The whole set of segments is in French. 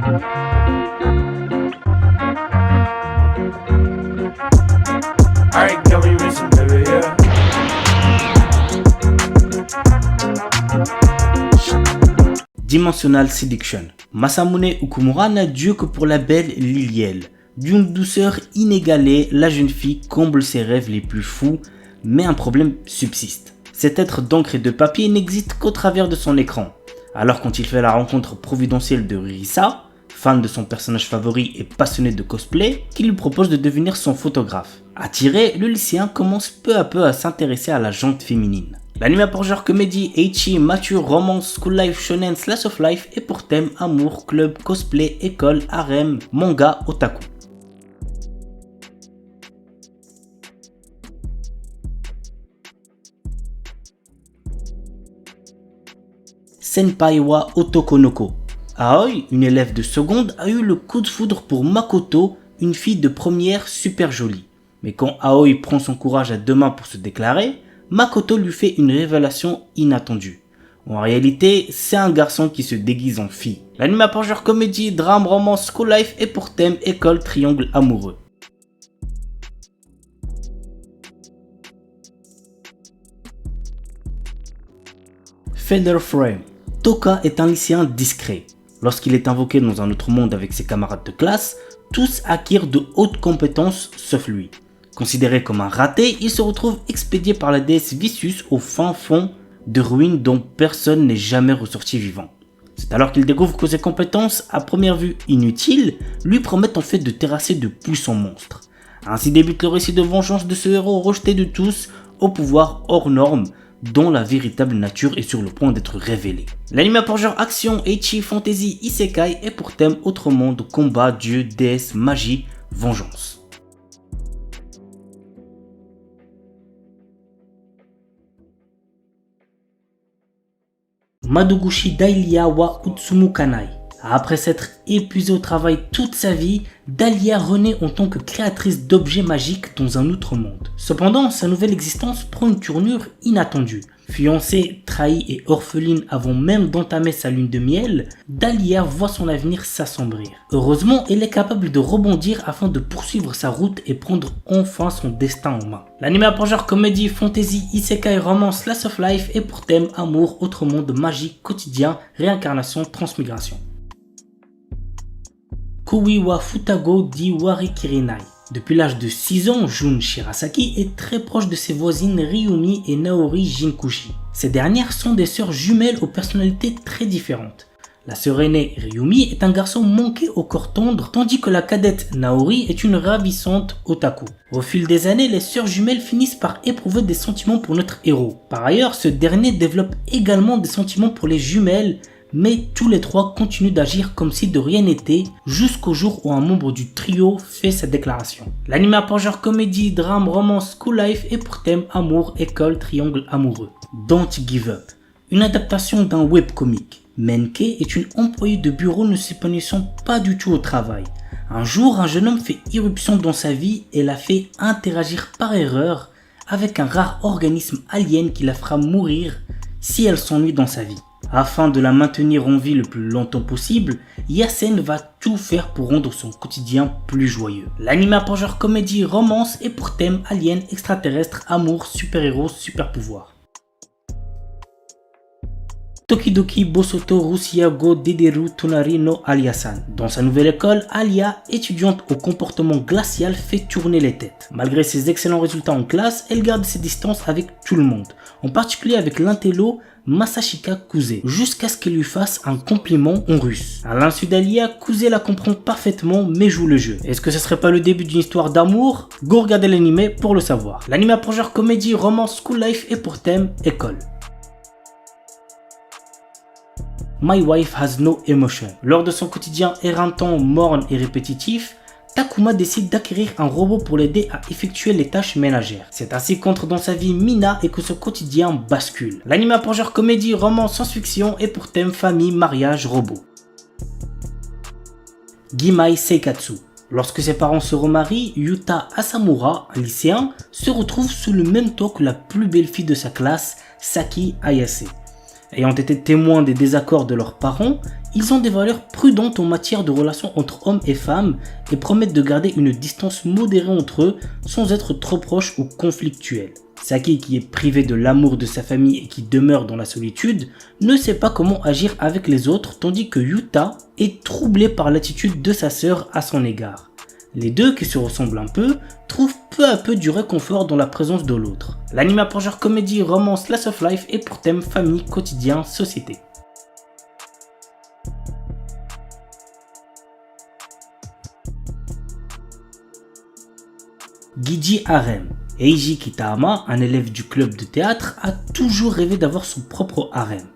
Alright, girl, we racing, baby, yeah. Dimensional Seduction. Masamune Okumura n'a Dieu que pour la belle Liliel. D'une douceur inégalée, la jeune fille comble ses rêves les plus fous, mais un problème subsiste. Cet être d'encre et de papier n'existe qu'au travers de son écran. Alors quand il fait la rencontre providentielle de Risa, fan de son personnage favori et passionné de cosplay, qui lui propose de devenir son photographe. Attiré, le lycéen commence peu à peu à s'intéresser à la jante féminine. L'anime pour genre comédie, ecchi, mature, romance, school life, shonen, slice of life et pour thème amour, club, cosplay, école, harem, manga, otaku. Senpai wa Otokonoko. Aoi, une élève de seconde, a eu le coup de foudre pour Makoto, une fille de première super jolie. Mais quand Aoi prend son courage à deux mains pour se déclarer, Makoto lui fait une révélation inattendue. En réalité, c'est un garçon qui se déguise en fille. L'anime pour genre comédie, drame, romance, school life et pour thème école, triangle amoureux. Feather Frame. Toka est un lycéen discret. Lorsqu'il est invoqué dans un autre monde avec ses camarades de classe, tous acquièrent de hautes compétences sauf lui. Considéré comme un raté, il se retrouve expédié par la déesse Vicious au fin fond de ruines dont personne n'est jamais ressorti vivant. C'est alors qu'il découvre que ses compétences, à première vue inutiles, lui promettent en fait de terrasser de puissants monstres. Ainsi débute le récit de vengeance de ce héros rejeté de tous, au pouvoir hors norme, dont la véritable nature est sur le point d'être révélée. L'anime pour genre action, ecchi, fantasy, isekai et pour thème autre monde, combat, dieu, déesse, magie, vengeance. Madoguchi Dahlia wa Utsumu Kanai. Après s'être épuisée au travail toute sa vie, Dahlia renaît en tant que créatrice d'objets magiques dans un autre monde. Cependant, sa nouvelle existence prend une tournure inattendue. Fiancée, trahie et orpheline avant même d'entamer sa lune de miel, Dahlia voit son avenir s'assombrir. Heureusement, elle est capable de rebondir afin de poursuivre sa route et prendre enfin son destin en main. L'anime pour genre comédie, fantasy, isekai, romance, slice of life et pour thème amour, autre monde, magie, quotidien, réincarnation, transmigration. Kui wa Futago di Warikirinai. Depuis l'âge de 6 ans, Jun Shirasaki est très proche de ses voisines Ryumi et Naori Jinkushi. Ces dernières sont des sœurs jumelles aux personnalités très différentes. La sœur aînée Ryumi est un garçon manqué au corps tendre, tandis que la cadette Naori est une ravissante otaku. Au fil des années, les sœurs jumelles finissent par éprouver des sentiments pour notre héros. Par ailleurs, ce dernier développe également des sentiments pour les jumelles, mais tous les trois continuent d'agir comme si de rien n'était jusqu'au jour où un membre du trio fait sa déclaration. L'anime pour genre comédie, drame, romance, school life et pour thème amour, école, triangle amoureux. Don't Give Up. Une adaptation d'un webcomic. Menke est une employée de bureau ne s'épanouissant pas du tout au travail. Un jour, un jeune homme fait irruption dans sa vie et la fait interagir par erreur avec un rare organisme alien qui la fera mourir si elle s'ennuie dans sa vie. Afin de la maintenir en vie le plus longtemps possible, Yasen va tout faire pour rendre son quotidien plus joyeux. L'anime pour genre comédie, romance et pour thème alien, extraterrestre, amour, super-héros, super-pouvoir. Tokidoki Bosoto Rusia go Dederu Tonari no Alia-san. Dans sa nouvelle école, Alia, étudiante au comportement glacial, fait tourner les têtes. Malgré ses excellents résultats en classe, elle garde ses distances avec tout le monde, en particulier avec l'intello Masashika Kuze, jusqu'à ce qu'elle lui fasse un compliment en russe. À l'insu d'Alia, Kuze la comprend parfaitement mais joue le jeu. Est-ce que ce serait pas le début d'une histoire d'amour? Go regarder l'anime pour le savoir. L'anime pour genre comédie, romance, school life et pour thème école. My Wife Has No Emotion. Lors de son quotidien éreintant, morne et répétitif, Takuma décide d'acquérir un robot pour l'aider à effectuer les tâches ménagères. C'est ainsi qu'entre dans sa vie Mina et que ce quotidien bascule. L'anime pour genre comédie, romance, science-fiction et pour thème famille, mariage, robot. Gimai Seikatsu. Lorsque ses parents se remarient, Yuta Asamura, un lycéen, se retrouve sous le même toit que la plus belle fille de sa classe, Saki Ayase. Ayant été témoins des désaccords de leurs parents, ils ont des valeurs prudentes en matière de relations entre hommes et femmes et promettent de garder une distance modérée entre eux sans être trop proches ou conflictuels. Saki, qui est privé de l'amour de sa famille et qui demeure dans la solitude, ne sait pas comment agir avec les autres, tandis que Yuta est troublé par l'attitude de sa sœur à son égard. Les deux, qui se ressemblent un peu, trouvent peu à peu du réconfort dans la présence de l'autre. L'anime a pour genre comédie, romance, slice of life et pour thème famille, quotidien, société. Giji Harem. Eiji Kitahama, un élève du club de théâtre, a toujours rêvé d'avoir son propre harem.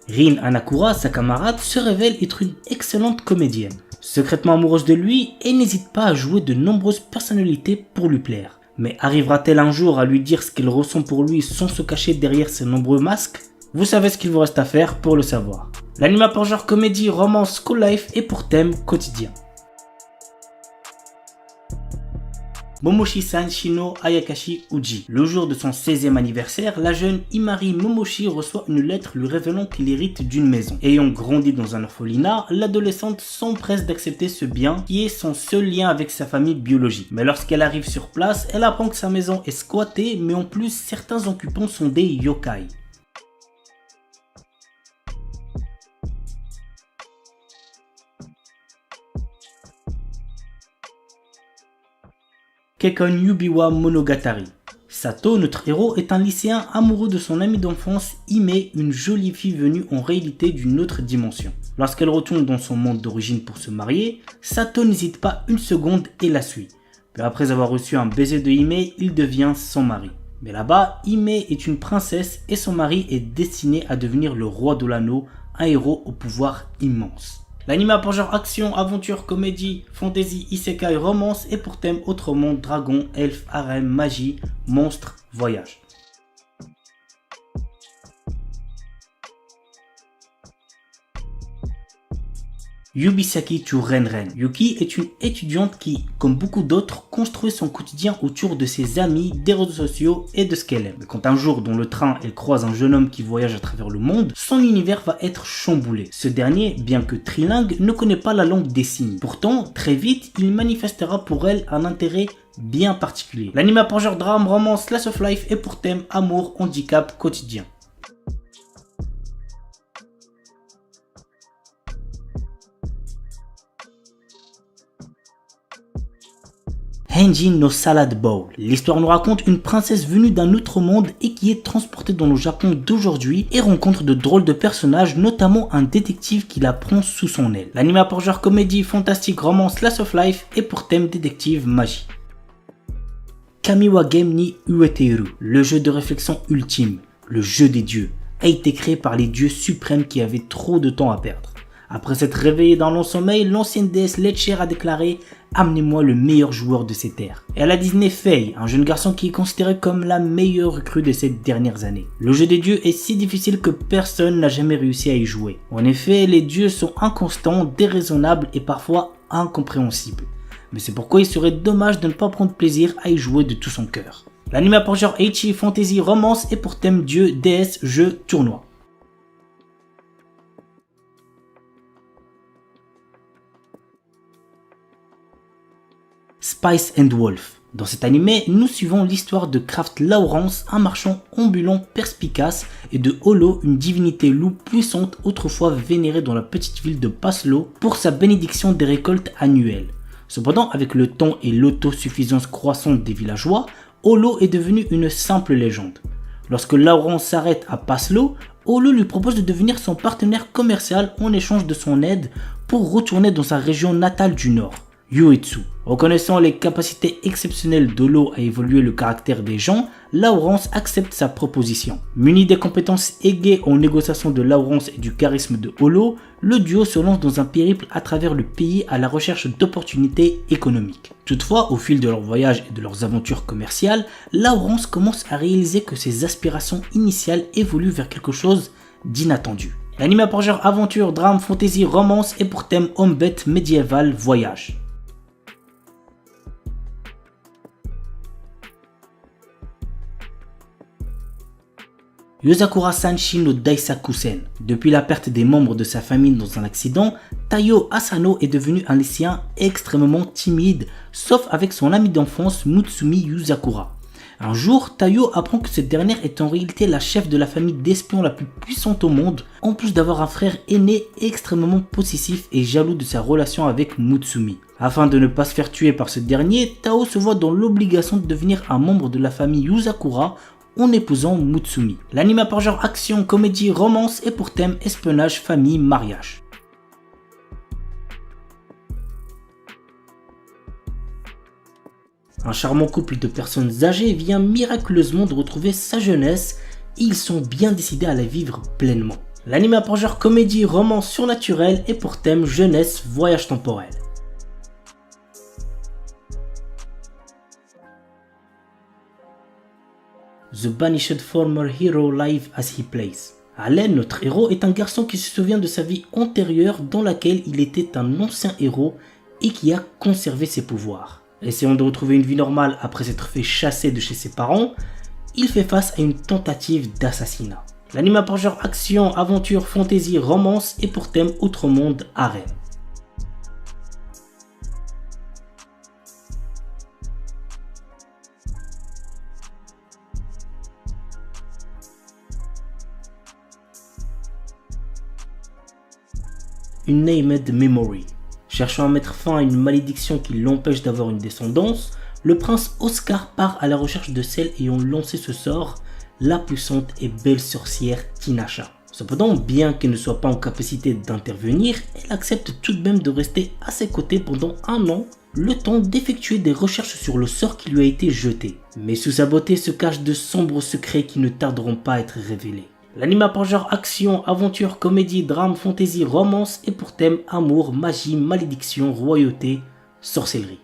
Rin Hanakura, sa camarade, se révèle être une excellente comédienne. Secrètement amoureuse de lui, elle n'hésite pas à jouer de nombreuses personnalités pour lui plaire. Mais arrivera-t-elle un jour à lui dire ce qu'elle ressent pour lui sans se cacher derrière ses nombreux masques? Vous savez ce qu'il vous reste à faire pour le savoir. L'anime a pour genre comédie, romance, school life et pour thème quotidien. Momoshi-san Shino Ayakashi Uji. Le jour de son 16e anniversaire, la jeune Imari Momoshi reçoit une lettre lui révélant qu'il hérite d'une maison. Ayant grandi dans un orphelinat, l'adolescente s'empresse d'accepter ce bien qui est son seul lien avec sa famille biologique. Mais lorsqu'elle arrive sur place, elle apprend que sa maison est squattée, mais en plus certains occupants sont des yokai. Kekkon Yubiwa Monogatari. Sato, notre héros, est un lycéen amoureux de son amie d'enfance Hime, une jolie fille venue en réalité d'une autre dimension. Lorsqu'elle retourne dans son monde d'origine pour se marier, Sato n'hésite pas une seconde et la suit. Puis après avoir reçu un baiser de Hime, il devient son mari. Mais là-bas, Hime est une princesse et son mari est destiné à devenir le roi de l'anneau, un héros au pouvoir immense. L'anime a pour genre action, aventure, comédie, fantasy, isekai, romance et pour thème autre monde, dragon, elfe, harem, magie, monstre, voyage. Yubisaki to Renren. Yuki est une étudiante qui, comme beaucoup d'autres, construit son quotidien autour de ses amis, des réseaux sociaux et de ce qu'elle aime. Mais quand un jour, dans le train, elle croise un jeune homme qui voyage à travers le monde, son univers va être chamboulé. Ce dernier, bien que trilingue, ne connaît pas la langue des signes. Pourtant, très vite, il manifestera pour elle un intérêt bien particulier. L'anime a pour genre drame, romance, slice of life et pour thème amour, handicap, quotidien. Henjin no Salad Bowl. L'histoire nous raconte une princesse venue d'un autre monde et qui est transportée dans le Japon d'aujourd'hui et rencontre de drôles de personnages, notamment un détective qui la prend sous son aile. L'anime a pour genre comédie, fantastique, romance, slice of life et pour thème détective magie. Kamiwa Game ni Ueteru, le jeu de réflexion ultime, le jeu des dieux, a été créé par les dieux suprêmes qui avaient trop de temps à perdre. Après s'être réveillé dans long sommeil, l'ancienne déesse Letcher a déclaré « Amenez-moi le meilleur joueur de ces terres ». Et elle a désigné Fei, un jeune garçon qui est considéré comme la meilleure recrue de ces dernières années. Le jeu des dieux est si difficile que personne n'a jamais réussi à y jouer. En effet, les dieux sont inconstants, déraisonnables et parfois incompréhensibles. Mais c'est pourquoi il serait dommage de ne pas prendre plaisir à y jouer de tout son cœur. L'anime a pour genre ecchi, fantasy, romance et pour thème dieu, déesse, jeu, tournoi. Spice and Wolf. Dans cet animé, nous suivons l'histoire de Kraft Lawrence, un marchand ambulant perspicace, et de Holo, une divinité loup puissante autrefois vénérée dans la petite ville de Paslo pour sa bénédiction des récoltes annuelles. Cependant, avec le temps et l'autosuffisance croissante des villageois, Holo est devenu une simple légende. Lorsque Lawrence s'arrête à Paslo, Holo lui propose de devenir son partenaire commercial en échange de son aide pour retourner dans sa région natale du nord, Uetsu. Reconnaissant les capacités exceptionnelles d'Holo à évoluer le caractère des gens, Lawrence accepte sa proposition. Muni des compétences aiguës en négociation de Lawrence et du charisme de Holo, le duo se lance dans un périple à travers le pays à la recherche d'opportunités économiques. Toutefois, au fil de leur voyage et de leurs aventures commerciales, Lawrence commence à réaliser que ses aspirations initiales évoluent vers quelque chose d'inattendu. L'anime a pour genre aventure, drame, fantasy, romance et pour thème homme-bête médiéval, voyage. Yozakura Sanshi no Daisakusen. Depuis la perte des membres de sa famille dans un accident, Taiyo Asano est devenu un lycéen extrêmement timide, sauf avec son ami d'enfance Mutsumi Yuzakura. Un jour, Taiyo apprend que cette dernière est en réalité la chef de la famille d'espions la plus puissante au monde, en plus d'avoir un frère aîné extrêmement possessif et jaloux de sa relation avec Mutsumi. Afin de ne pas se faire tuer par ce dernier, Tao se voit dans l'obligation de devenir un membre de la famille Yuzakura en épousant Mutsumi. L'anime a par genre action, comédie, romance et pour thème espionnage, famille, mariage. Un charmant couple de personnes âgées vient miraculeusement de retrouver sa jeunesse et ils sont bien décidés à la vivre pleinement. L'anime a par genre comédie, romance surnaturelle et pour thème jeunesse, voyage temporel. The Banished Former Hero Live as He Plays. Allen, notre héros, est un garçon qui se souvient de sa vie antérieure dans laquelle il était un ancien héros et qui a conservé ses pouvoirs. Essayant de retrouver une vie normale après s'être fait chasser de chez ses parents, il fait face à une tentative d'assassinat. L'anime a par genre action, aventure, fantasy, romance et pour thème outre monde, harem. Une Named Memory. Cherchant à mettre fin à une malédiction qui l'empêche d'avoir une descendance, le prince Oscar part à la recherche de celle ayant lancé ce sort, la puissante et belle sorcière Tinasha. Cependant, bien qu'elle ne soit pas en capacité d'intervenir, elle accepte tout de même de rester à ses côtés pendant 1 an, le temps d'effectuer des recherches sur le sort qui lui a été jeté. Mais sous sa beauté se cachent de sombres secrets qui ne tarderont pas à être révélés. L'anime a par genre action, aventure, comédie, drame, fantasy, romance et pour thème amour, magie, malédiction, royauté, sorcellerie.